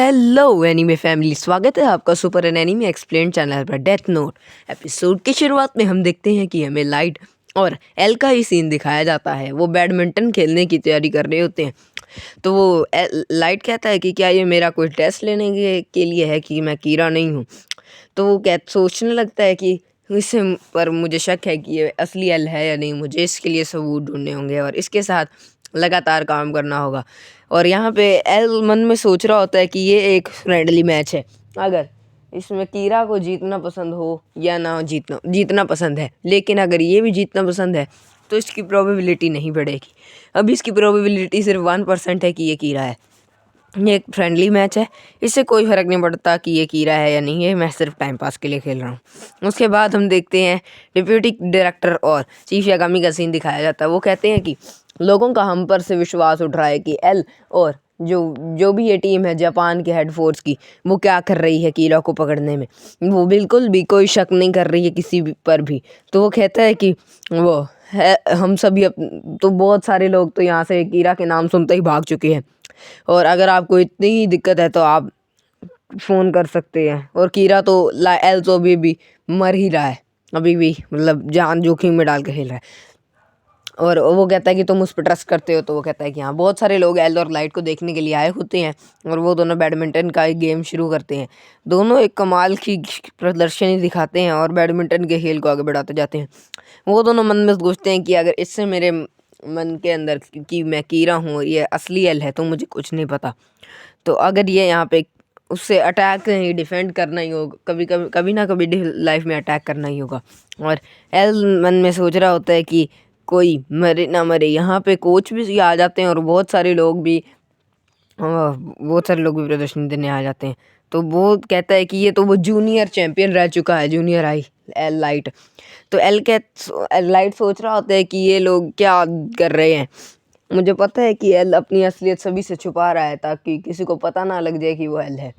Hello anime family, स्वागत है आपका सुपर एनीमे एक्सप्लेन चैनल पर। डेथ नोट एपिसोड की शुरुआत में हम देखते हैं कि हमें लाइट और एल का ही सीन दिखाया जाता है। वो बैडमिंटन खेलने की तैयारी कर रहे होते हैं। तो वो लाइट कहता है कि क्या ये मेरा कोई टेस्ट लेने के लिए है कि मैं कीड़ा नहीं हूँ। तो वो सोचने लगता है कि इससे पर मुझे शक है कि ये असली एल है या नहीं। मुझे इसके लिए सबूत ढूंढने होंगे और इसके साथ लगातार काम करना होगा। और यहाँ पे एल मन में सोच रहा होता है कि ये एक फ्रेंडली मैच है। अगर इसमें कीरा को जीतना पसंद हो या ना जीतना पसंद है, लेकिन अगर ये भी जीतना पसंद है तो इसकी प्रोबेबिलिटी नहीं बढ़ेगी। अब इसकी प्रोबेबिलिटी सिर्फ 1% है कि ये कीरा है। ये एक फ्रेंडली मैच है, इससे कोई फ़र्क नहीं पड़ता कि ये कीरा है या नहीं है। मैं सिर्फ टाइम पास के लिए खेल रहा हूँ। उसके बाद हम देखते हैं डिप्यूटी डायरेक्टर और चीफ यागामी का सीन दिखाया जाता है। वो कहते हैं कि लोगों का हम पर से विश्वास उठ रहा है कि एल और जो भी ये टीम है जापान के हेड फोर्स की, वो क्या कर रही है कीरा को पकड़ने में। वो बिल्कुल भी कोई शक नहीं कर रही है किसी पर भी। तो वो कहता है कि वो है हम सभी तो बहुत सारे लोग तो यहाँ से कीरा के नाम सुनते ही भाग चुके हैं। और अगर आपको इतनी ही दिक्कत है तो आप फ़ोन कर सकते हैं। और कीरा तो एल तो अभी भी मर ही रहा है, अभी भी मतलब जान जोखिम में डाल के खेल रहा है। और वो कहता है कि तुम उस पर ट्रस्ट करते हो। तो वो कहता है कि हाँ, बहुत सारे लोग एल और लाइट को देखने के लिए आए होते हैं और वो दोनों बैडमिंटन का एक गेम शुरू करते हैं। दोनों एक कमाल की प्रदर्शनी दिखाते हैं और बैडमिंटन के खेल को आगे बढ़ाते जाते हैं। वो दोनों मन में सोचते हैं कि अगर इससे मेरे मन के अंदर कि मैं कीरा हूँ, ये असली एल है, तो मुझे कुछ नहीं पता। तो अगर ये यहाँ पे उससे अटैक नहीं, डिफेंड करना ही होगा। कभी ना कभी लाइफ में अटैक करना ही होगा। और एल मन में सोच रहा होता है कि कोई मरे ना मरे। यहाँ पे कोच भी आ जाते हैं और बहुत सारे लोग भी प्रदर्शनी देने आ जाते हैं। तो वो कहता है कि ये तो वो जूनियर चैंपियन रह चुका है, जूनियर आई एल लाइट। तो लाइट सोच रहा होता है कि ये लोग क्या कर रहे हैं। मुझे पता है कि एल अपनी असलियत सभी से छुपा रहा है ताकि किसी को पता ना लग जाए कि वो एल है।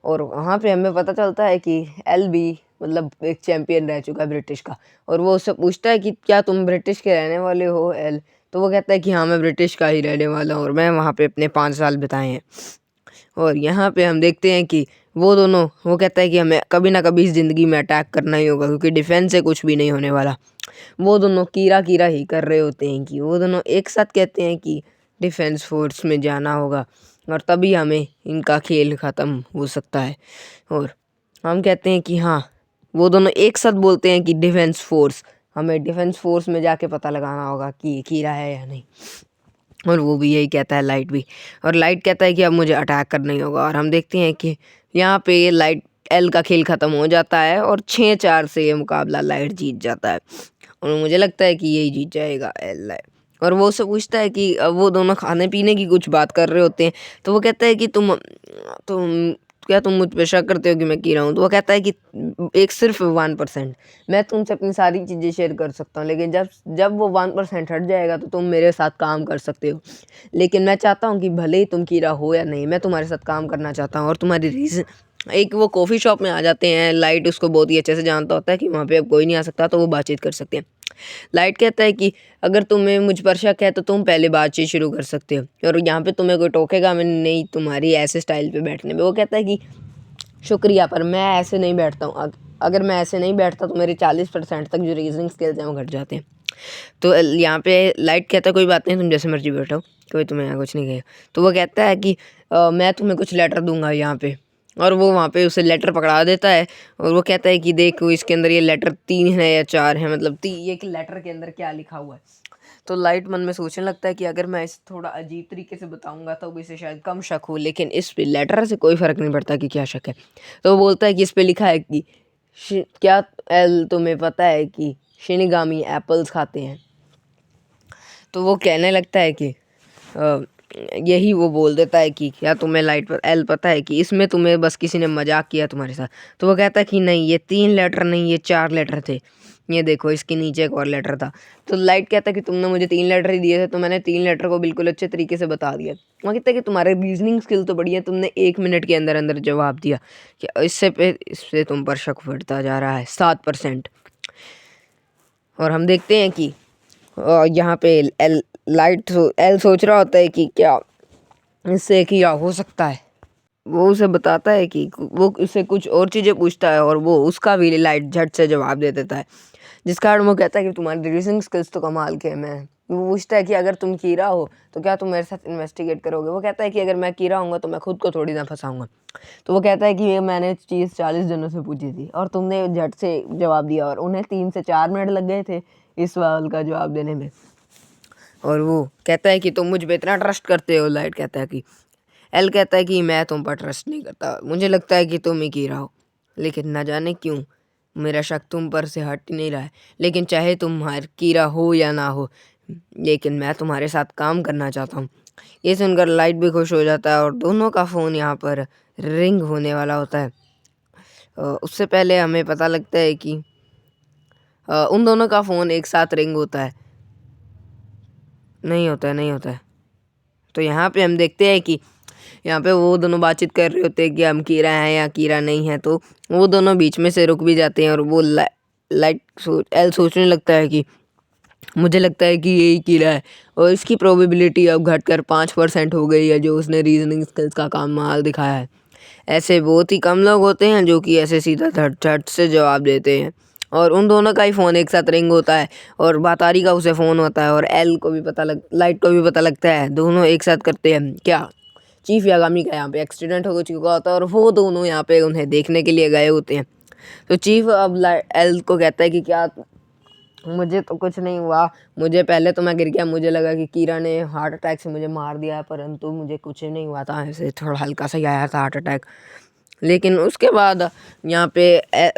और वहाँ पे हमें पता चलता है कि एल भी मतलब एक चैंपियन रह चुका है ब्रिटिश का। और वो उससे पूछता है कि क्या तुम ब्रिटिश के रहने वाले हो एल। तो वो कहता है कि हाँ, मैं ब्रिटिश का ही रहने वाला हूँ और मैं वहाँ पे अपने 5 साल बिताए हैं। और यहाँ पे हम देखते हैं कि वो कहता है कि हमें कभी ना कभी इस ज़िंदगी में अटैक करना ही होगा, क्योंकि डिफेंस से कुछ भी नहीं होने वाला। वो दोनों कीरा कीरा ही कर रहे होते हैं कि वो दोनों एक साथ कहते हैं कि डिफेंस फोर्स में जाना होगा और तभी हमें इनका खेल ख़त्म हो सकता है। और हम कहते हैं कि हाँ, वो दोनों एक साथ बोलते हैं कि हमें डिफेंस फोर्स में जाके पता लगाना होगा कि ये कीरा है या नहीं। और वो भी यही कहता है, लाइट भी। और लाइट कहता है कि अब मुझे अटैक करना ही होगा। और हम देखते हैं कि यहाँ पे लाइट एल का खेल ख़त्म हो जाता है और 6-4 से ये मुकाबला लाइट जीत जाता है। और मुझे लगता है कि यही जीत जाएगा एल लाइट। और वो उससे पूछता है कि अब वो दोनों खाने पीने की कुछ बात कर रहे होते हैं। तो वो कहता है कि तुम क्या तुम मुझ पे शक करते हो कि मैं कीड़ा हूँ। तो वो कहता है कि एक सिर्फ 1%। मैं तुमसे अपनी सारी चीज़ें शेयर कर सकता हूँ, लेकिन जब जब वो 1% हट जाएगा तो तुम मेरे साथ काम कर सकते हो। लेकिन मैं चाहता हूँ कि भले ही तुम कीड़ा हो या नहीं, मैं तुम्हारे साथ काम करना चाहता हूँ। और तुम्हारी रीज़न एक वो कॉफ़ी शॉप में आ जाते हैं। लाइट उसको बहुत ही अच्छे से जानता होता है कि वहाँ पे अब कोई नहीं आ सकता, तो वो बातचीत कर सकते हैं। लाइट कहता है कि अगर तुम्हें मुझ पर शक है तो तुम पहले बातचीत शुरू कर सकते हो और यहाँ पे तुम्हें कोई टोकेगा मैं नहीं तुम्हारी ऐसे स्टाइल पे बैठने में। वो कहता है कि शुक्रिया, पर मैं ऐसे नहीं बैठता हूँ। अगर मैं ऐसे नहीं बैठता तो मेरे 40% तक जो रीजनिंग स्किल्स हैं वो घट जाते हैं। तो यहाँ पे लाइट कहता है कोई बात नहीं, तुम जैसे मर्जी बैठो, कोई तुम्हें यहाँ कुछ नहीं कहेगा। तो वो कहता है कि मैं तुम्हें कुछ लेटर दूंगा यहाँ पे। और वो वहाँ पे उसे लेटर पकड़ा देता है और वो कहता है कि देखो इसके अंदर ये लेटर 3 है या 4 है, मतलब ये कि लेटर के अंदर क्या लिखा हुआ है। तो लाइट मन में सोचने लगता है कि अगर मैं इसे थोड़ा अजीब तरीके से बताऊंगा तो इसे शायद कम शक हो, लेकिन इस पे लेटर से कोई फ़र्क नहीं पड़ता कि क्या शक है। तो वो बोलता है कि इस पे लिखा है कि क्या एल तुम्हें पता है कि शिनिगामी एप्पल्स खाते हैं। तो वो कहने लगता है कि यही वो बोल देता है कि क्या तुम्हें लाइट पर एल पता है कि इसमें तुम्हें बस किसी ने मजाक किया तुम्हारे साथ। तो वो कहता है कि नहीं, ये 3 लेटर नहीं, ये 4 लेटर थे। ये देखो इसके नीचे एक और लेटर था। तो लाइट कहता है कि तुमने मुझे 3 लेटर ही दिए थे, तो मैंने 3 लेटर को बिल्कुल अच्छे तरीके से बता दिया। वो कहता है कि तुम्हारे रीजनिंग स्किल तो बढ़िया, तुमने 1 मिनट के अंदर अंदर जवाब दिया। कि इससे तुम पर शक बढ़ता जा रहा है 7%। और हम देखते हैं कि यहाँ पे एल सोच रहा होता है कि क्या इससे क्या हो सकता है। वो उसे बताता है कि वो उससे कुछ और चीज़ें पूछता है और वो उसका भी लाइट झट से जवाब दे देता है, जिस कारण वो कहता है कि तुम्हारी रीजनिंग स्किल्स तो कमाल के हैं। मैं वो पूछता है कि अगर तुम कीड़ा हो तो क्या तुम मेरे साथ इन्वेस्टिगेट करोगे। वो कहता है कि अगर मैं कीड़ा हूँगा तो मैं खुद को थोड़ी ना फंसाऊंगा। तो वो कहता है कि ये मैंने चीज़ 40 जनों से पूछी थी और तुमने झट से जवाब दिया और उन्हें 3 से 4 मिनट लग गए थे इस सवाल का जवाब देने में। और वो कहता है कि तुम मुझ पे इतना ट्रस्ट करते हो। लाइट कहता है कि एल कहता है कि मैं तुम पर ट्रस्ट नहीं करता, मुझे लगता है कि तुम ही कीड़ा हो, लेकिन ना जाने क्यों मेरा शक तुम पर से हट ही नहीं रहा है। लेकिन चाहे तुम कीड़ा हो या ना हो, लेकिन मैं तुम्हारे साथ काम करना चाहता हूँ। ये सुनकर लाइट भी खुश हो जाता है और दोनों का फ़ोन यहाँ पर रिंग होने वाला होता है। उससे पहले हमें पता लगता है कि उन दोनों का फ़ोन एक साथ रिंग होता है। नहीं होता है। तो यहाँ पे हम देखते हैं कि यहाँ पे वो दोनों बातचीत कर रहे होते हैं कि हम कीड़ा हैं या कीड़ा नहीं है। तो वो दोनों बीच में से रुक भी जाते हैं और वो लाइट एल सोचने लगता है कि मुझे लगता है कि यही कीड़ा है और इसकी प्रोबेबिलिटी अब घटकर 5% हो गई है जो उसने रीजनिंग स्किल्स का कमाल दिखाया है। ऐसे बहुत ही कम लोग होते हैं जो कि ऐसे सीधा झट से जवाब देते हैं। और उन दोनों का ही फ़ोन एक साथ रिंग होता है और बातारी का उसे फ़ोन होता है और एल को भी लाइट को भी पता लगता है। दोनों एक साथ करते हैं क्या, चीफ यागामी का यहाँ पे एक्सीडेंट हो चुका होता है और वो दोनों यहाँ पे उन्हें देखने के लिए गए होते हैं। तो चीफ अब एल को कहता है कि क्या, मुझे तो कुछ नहीं हुआ, मुझे पहले तो मैं गिर गया, मुझे लगा कि कीड़ा ने हार्ट अटैक से मुझे मार दिया, परंतु मुझे कुछ नहीं हुआ था, ऐसे थोड़ा हल्का सा ही आया था हार्ट अटैक। लेकिन उसके बाद यहाँ पे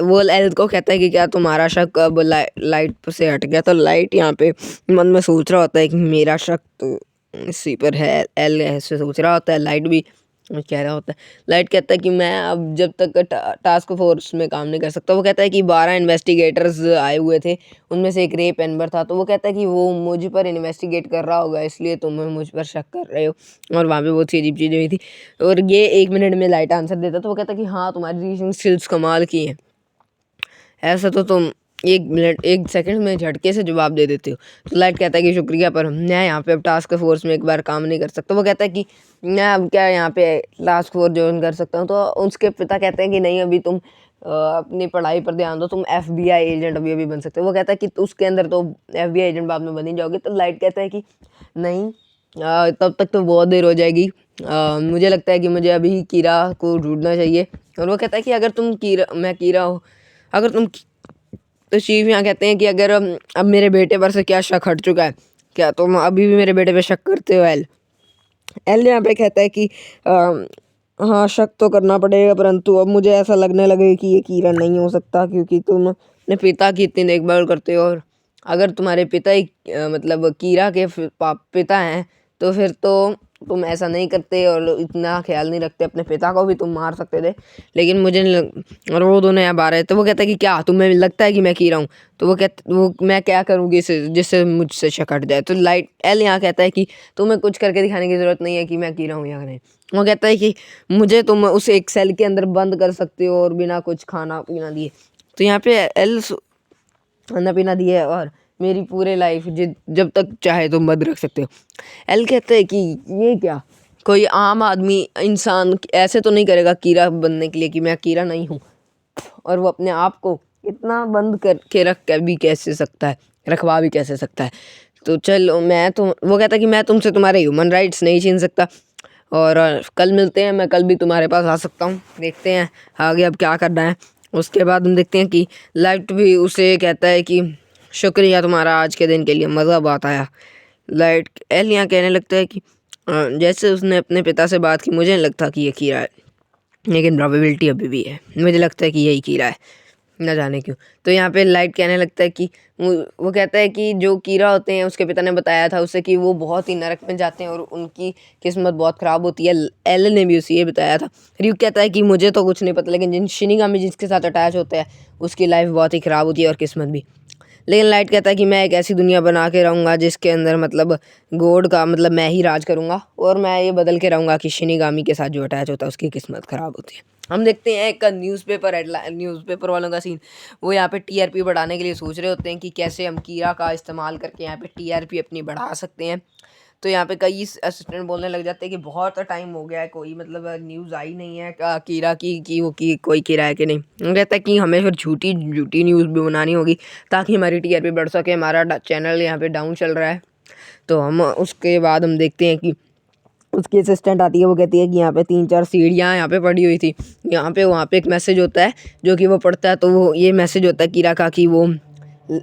वो एल को कहता है कि क्या तुम्हारा शक अब लाइट से हट गया। तो लाइट यहाँ पे मन में सोच रहा होता है कि मेरा शक तो इसी पर है। एल ऐसे सोच रहा होता है, लाइट भी कह रहा होता है। लाइट कहता है कि मैं अब जब तक टास्क फोर्स में काम नहीं कर सकता। वो कहता है कि 12 इन्वेस्टिगेटर्स आए हुए थे, उनमें से एक रेप एनबर था। तो वो कहता है कि वो मुझ पर इन्वेस्टिगेट कर रहा होगा, इसलिए तुम मुझ पर शक कर रहे हो। और वहाँ पे बहुत सी अजीब चीज़ें हुई थी और ये 1 मिनट में लाइट आंसर देता। तो वो कहता है कि हाँ, तुम्हारी रीजनिंग स्किल्स कमाल की हैं, ऐसा तो तुम 1 मिनट 1 सेकंड में झटके से जवाब दे देते हो। तो लाइट कहता है कि शुक्रिया, पर मैं यहाँ पे अब टास्क फोर्स में एक बार काम नहीं कर सकता। वो कहता है कि मैं अब क्या यहाँ पे टास्क फोर्स ज्वाइन कर सकता हूँ। तो उसके पिता कहते हैं कि नहीं, अभी तुम अपनी पढ़ाई पर ध्यान दो, तुम FBI एजेंट अभी बन सकते हो। वो कहता है कि उसके अंदर तो FBI एजेंट बाद में बन ही जाओगे। तो लाइट कहता है कि नहीं, तब तक तो बहुत देर हो जाएगी। मुझे लगता है कि मुझे अभी कीड़ा को ढूंढना चाहिए। और वो कहता है कि अगर तुम मैं कीड़ा हूँ, अगर तुम, तो चीफ यहाँ कहते हैं कि अगर अब मेरे बेटे पर से क्या शक हट चुका है, क्या तुम अभी भी मेरे बेटे पे शक करते हो। एल एल यहाँ पे कहता है कि हाँ, शक तो करना पड़ेगा, परंतु अब मुझे ऐसा लगने लगे कि ये कीड़ा नहीं हो सकता, क्योंकि तुम अपने पिता की इतनी देखभाल करते हो और अगर तुम्हारे पिता ही मतलब कीड़ा के पिता हैं, तो फिर तो तुम ऐसा नहीं करते और इतना ख्याल नहीं रखते। अपने पिता को भी तुम मार सकते थे, लेकिन मुझे नहीं और वो दोनों यहाँ आ रहे। तो वो कहता है कि क्या तुम्हें लगता है कि मैं कीड़ा हूँ। तो वो मैं क्या करूँगी जिससे मुझसे शक हट जाए। तो लाइट एल यहाँ कहता है कि तुम्हें कुछ करके दिखाने की ज़रूरत नहीं है कि मैं कीड़ा हूँ या नहीं। वो कहता है कि मुझे तुम उसे एक सेल के अंदर बंद कर सकते हो और बिना कुछ खाना पीना दिए। तो यहाँ पे एल खाना पीना दिए और मेरी पूरे लाइफ जब तक चाहे तुम बंद रख सकते हो। एल कहते हैं कि ये क्या, कोई आम आदमी इंसान ऐसे तो नहीं करेगा कीड़ा बनने के लिए कि मैं कीड़ा नहीं हूँ, और वो अपने आप को इतना बंद करके रख के भी कैसे सकता है, रखवा भी कैसे सकता है। तो चलो मैं तो, वो कहता है कि मैं तुमसे तुम्हारे ह्यूमन राइट्स नहीं छीन सकता और कल मिलते हैं, मैं कल भी तुम्हारे पास आ सकता हूँ, देखते हैं आगे अब क्या करना है। उसके बाद हम देखते हैं कि लाइट भी उसे कहता है कि शुक्रिया तुम्हारा आज के दिन के लिए, मज़ा बहुत आया। लाइट एल यहाँ कहने लगता है कि जैसे उसने अपने पिता से बात की, मुझे नहीं लगता कि ये कीड़ा है, लेकिन प्रोबेबिलिटी अभी भी है, मुझे लगता है कि यही कीड़ा है, ना जाने क्यों। तो यहाँ पे लाइट कहने लगता है कि वो कहता है कि जो कीड़ा होते हैं, उसके पिता ने बताया था उसे कि वो बहुत ही नरक में जाते हैं और उनकी किस्मत बहुत ख़राब होती है। एल ने भी उसे ये बताया था। रियू कहता है कि मुझे तो कुछ नहीं पता, लेकिन जिन शिनिगामी जिसके साथ अटैच होते हैं उसकी लाइफ बहुत ही ख़राब होती है और किस्मत भी। लेकिन लाइट कहता है कि मैं एक ऐसी दुनिया बना के रहूँगा जिसके अंदर मतलब गॉड का मतलब मैं ही राज करूँगा, और मैं ये बदल के रहूँगा कि शिनिगामी के साथ जो अटैच होता है उसकी किस्मत ख़राब होती है। हम देखते हैं एक न्यूज़पेपर वालों का सीन। वो यहाँ पे TRP बढ़ाने के लिए सोच रहे होते हैं कि कैसे हम कीड़ा का इस्तेमाल करके यहाँ पे TRP अपनी बढ़ा सकते हैं। तो यहाँ पे कई असिस्टेंट बोलने लग जाते हैं कि बहुत टाइम हो गया है, कोई मतलब न्यूज़ आई नहीं है कीरा की वो की कोई कीरा है कि नहीं। वो कहता है कि हमें फिर झूठी झूठी न्यूज़ भी बनानी होगी ताकि हमारी टीआरपी बढ़ सके, हमारा चैनल यहाँ पे डाउन चल रहा है। तो हम उसके बाद हम देखते हैं कि उसकी असिस्टेंट आती है, वो कहती है कि यहाँ पे 3-4 सीढ़ियाँ यहाँ पे पड़ी हुई थी, यहाँ पे वहाँ पे एक मैसेज होता है जो कि वो पढ़ता है। तो वो ये मैसेज होता है कीरा का कि वो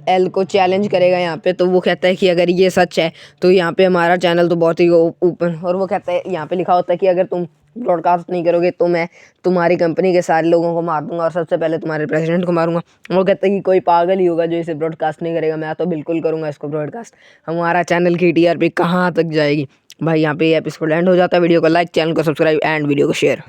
एल को चैलेंज करेगा यहाँ पे। तो वो कहता है कि अगर ये सच है तो यहाँ पे हमारा चैनल तो बहुत ही ऊपर, और वो कहता है यहाँ पे लिखा होता है कि अगर तुम ब्रॉडकास्ट नहीं करोगे तो मैं तुम्हारी कंपनी के सारे लोगों को मार दूंगा और सबसे पहले तुम्हारे प्रेसिडेंट को मारूंगा। वो कहता है कि कोई पागल ही होगा जो इसे ब्रॉडकास्ट नहीं करेगा, मैं तो बिल्कुल करूँगा इसको ब्रॉडकास्ट, हमारा चैनल की टीआरपी कहाँ तक जाएगी। भाई यहाँ पे ये एपिसोड एंड हो जाता है। वीडियो को लाइक, चैनल को सब्सक्राइब एंड वीडियो को शेयर।